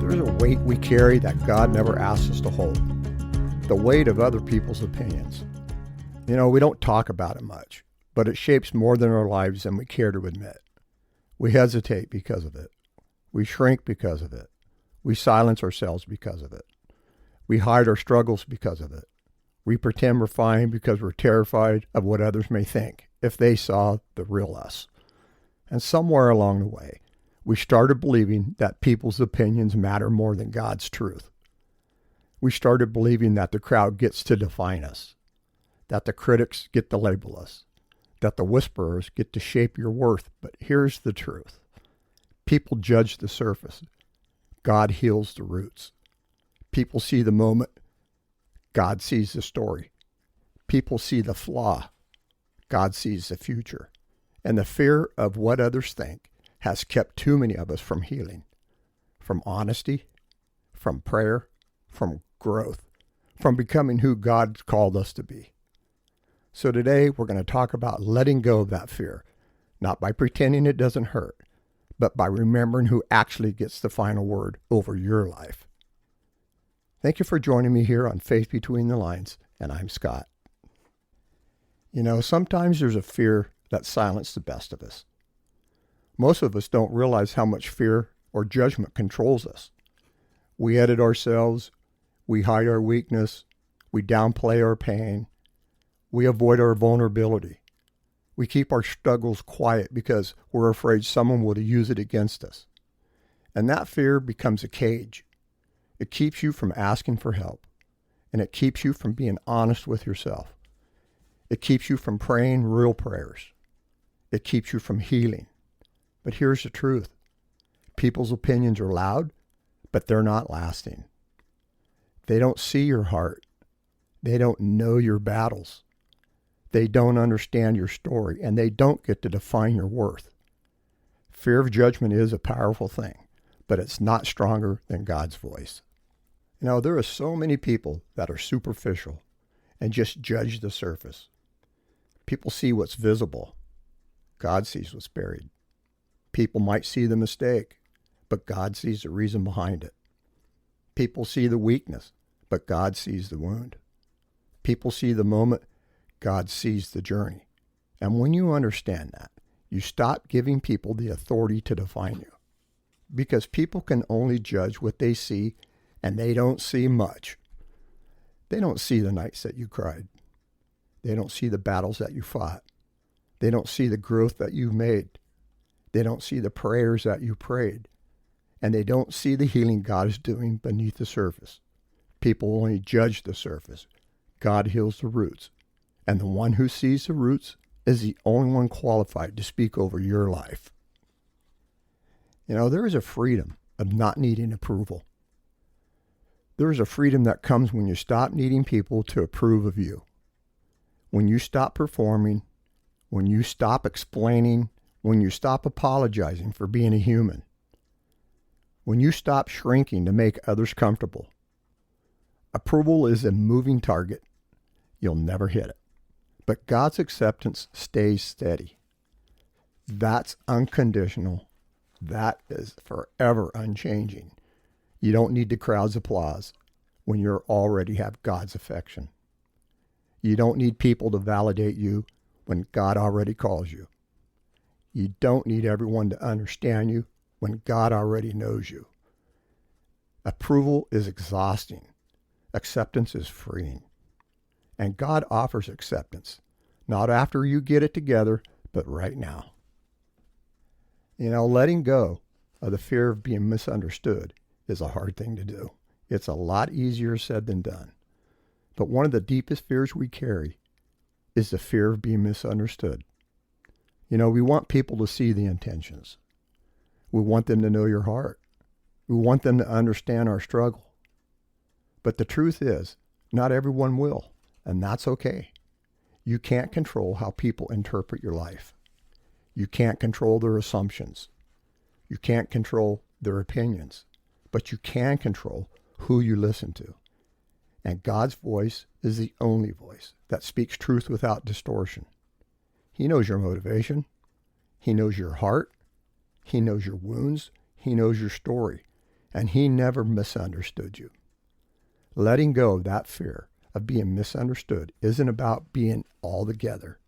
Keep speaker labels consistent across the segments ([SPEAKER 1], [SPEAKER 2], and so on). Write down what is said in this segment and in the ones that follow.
[SPEAKER 1] There's a weight we carry that God never asked us to hold. The weight of other people's opinions. We don't talk about it much, but it shapes more than our lives than we care to admit. We hesitate because of it. We shrink because of it. We silence ourselves because of it. We hide our struggles because of it. We pretend we're fine because we're terrified of what others may think if they saw the real us. And somewhere along the way, we started believing that people's opinions matter more than God's truth. We started believing that the crowd gets to define us, that the critics get to label us, that the whisperers get to shape your worth. But here's the truth. People judge the surface. God heals the roots. People see the moment. God sees the story. People see the flaw. God sees the future. And the fear of what others think has kept too many of us from healing, from honesty, from prayer, from growth, from becoming who God's called us to be. So today we're going to talk about letting go of that fear, not by pretending it doesn't hurt, but by remembering who actually gets the final word over your life. Thank you for joining me here on Faith Between the Lines, and I'm Scott. Sometimes there's a fear that silences the best of us. Most of us don't realize how much fear or judgment controls us. We edit ourselves, we hide our weakness, we downplay our pain, we avoid our vulnerability. We keep our struggles quiet because we're afraid someone will use it against us. And that fear becomes a cage. It keeps you from asking for help, and it keeps you from being honest with yourself. It keeps you from praying real prayers. It keeps you from healing. But here's the truth. People's opinions are loud, but they're not lasting. They don't see your heart. They don't know your battles. They don't understand your story, and they don't get to define your worth. Fear of judgment is a powerful thing, but it's not stronger than God's voice. There are so many people that are superficial and just judge the surface. People see what's visible. God sees what's buried. People might see the mistake, but God sees the reason behind it. People see the weakness, but God sees the wound. People see the moment, God sees the journey. And when you understand that, you stop giving people the authority to define you. Because people can only judge what they see, and they don't see much. They don't see the nights that you cried. They don't see the battles that you fought. They don't see the growth that you've made. They don't see the prayers that you prayed. And they don't see the healing God is doing beneath the surface. People only judge the surface. God heals the roots. And the one who sees the roots is the only one qualified to speak over your life. There is a freedom of not needing approval. There is a freedom that comes when you stop needing people to approve of you. When you stop performing, when you stop explaining, when you stop apologizing for being a human, when you stop shrinking to make others comfortable. Approval is a moving target. You'll never hit it. But God's acceptance stays steady. That's unconditional. That is forever unchanging. You don't need the crowd's applause when you already have God's affection. You don't need people to validate you when God already calls you. You don't need everyone to understand you when God already knows you. Approval is exhausting. Acceptance is freeing. And God offers acceptance, not after you get it together, but right now. Letting go of the fear of being misunderstood is a hard thing to do. It's a lot easier said than done. But one of the deepest fears we carry is the fear of being misunderstood. We want people to see the intentions. We want them to know your heart. We want them to understand our struggle. But the truth is, not everyone will, and that's okay. You can't control how people interpret your life. You can't control their assumptions. You can't control their opinions, but you can control who you listen to. And God's voice is the only voice that speaks truth without distortion. He knows your motivation. He knows your heart. He knows your wounds. He knows your story. and he never misunderstood you. Letting go of that fear of being misunderstood isn't about being all together.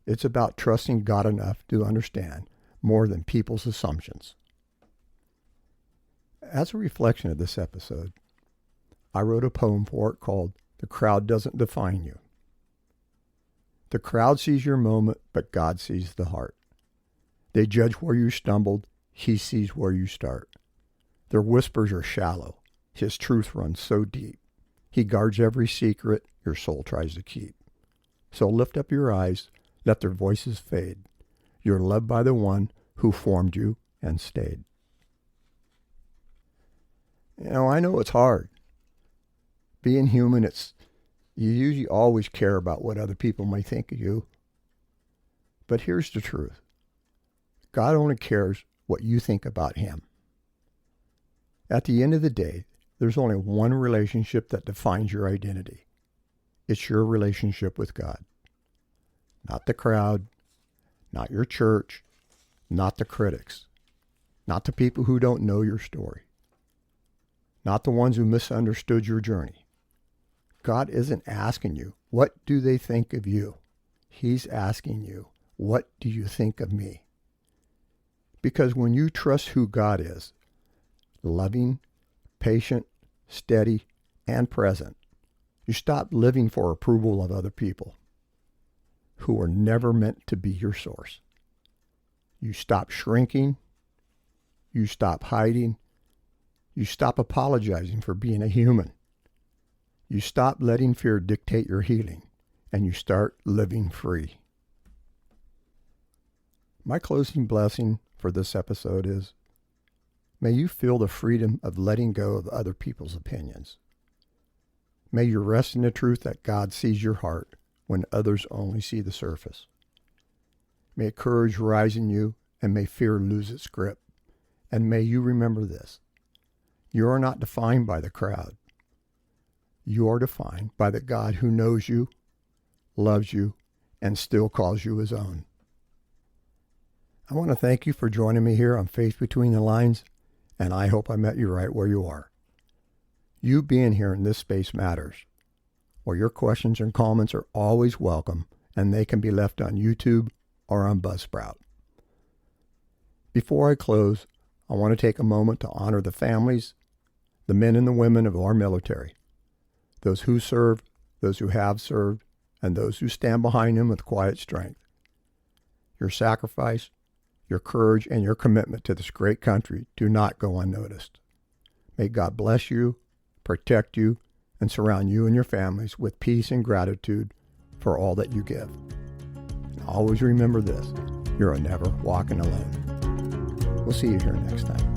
[SPEAKER 1] It's about trusting God enough to understand more than people's assumptions. As a reflection of this episode, I wrote a poem for it called "The Crowd Doesn't Define You." The crowd sees your moment, but God sees the heart. They judge where you stumbled, he sees where you start. Their whispers are shallow, his truth runs so deep. He guards every secret your soul tries to keep. So lift up your eyes, let their voices fade. You're loved by the one who formed you and stayed. I know it's hard. Being human, you usually always care about what other people may think of you. But here's the truth. God only cares what you think about him. At the end of the day, there's only one relationship that defines your identity. It's your relationship with God. Not the crowd, not your church, not the critics, not the people who don't know your story, not the ones who misunderstood your journey. God isn't asking you, what do they think of you? He's asking you, what do you think of me? Because when you trust who God is, loving, patient, steady, and present, you stop living for approval of other people who were never meant to be your source. You stop shrinking. You stop hiding. You stop apologizing for being a human. You stop letting fear dictate your healing, and you start living free. My closing blessing for this episode is, may you feel the freedom of letting go of other people's opinions. May you rest in the truth that God sees your heart when others only see the surface. May courage rise in you, and may fear lose its grip. And may you remember this. You are not defined by the crowd. You are defined by the God who knows you, loves you, and still calls you his own. I want to thank you for joining me here on Faith Between the Lines, and I hope I met you right where you are. You being here in this space matters. Well, your questions and comments are always welcome, and they can be left on YouTube or on Buzzsprout. Before I close, I want to take a moment to honor the families, the men and the women of our military, those who served, those who have served, and those who stand behind them with quiet strength. Your sacrifice, your courage, and your commitment to this great country do not go unnoticed. May God bless you, protect you, and surround you and your families with peace and gratitude for all that you give. And always remember this, you're never walking alone. We'll see you here next time.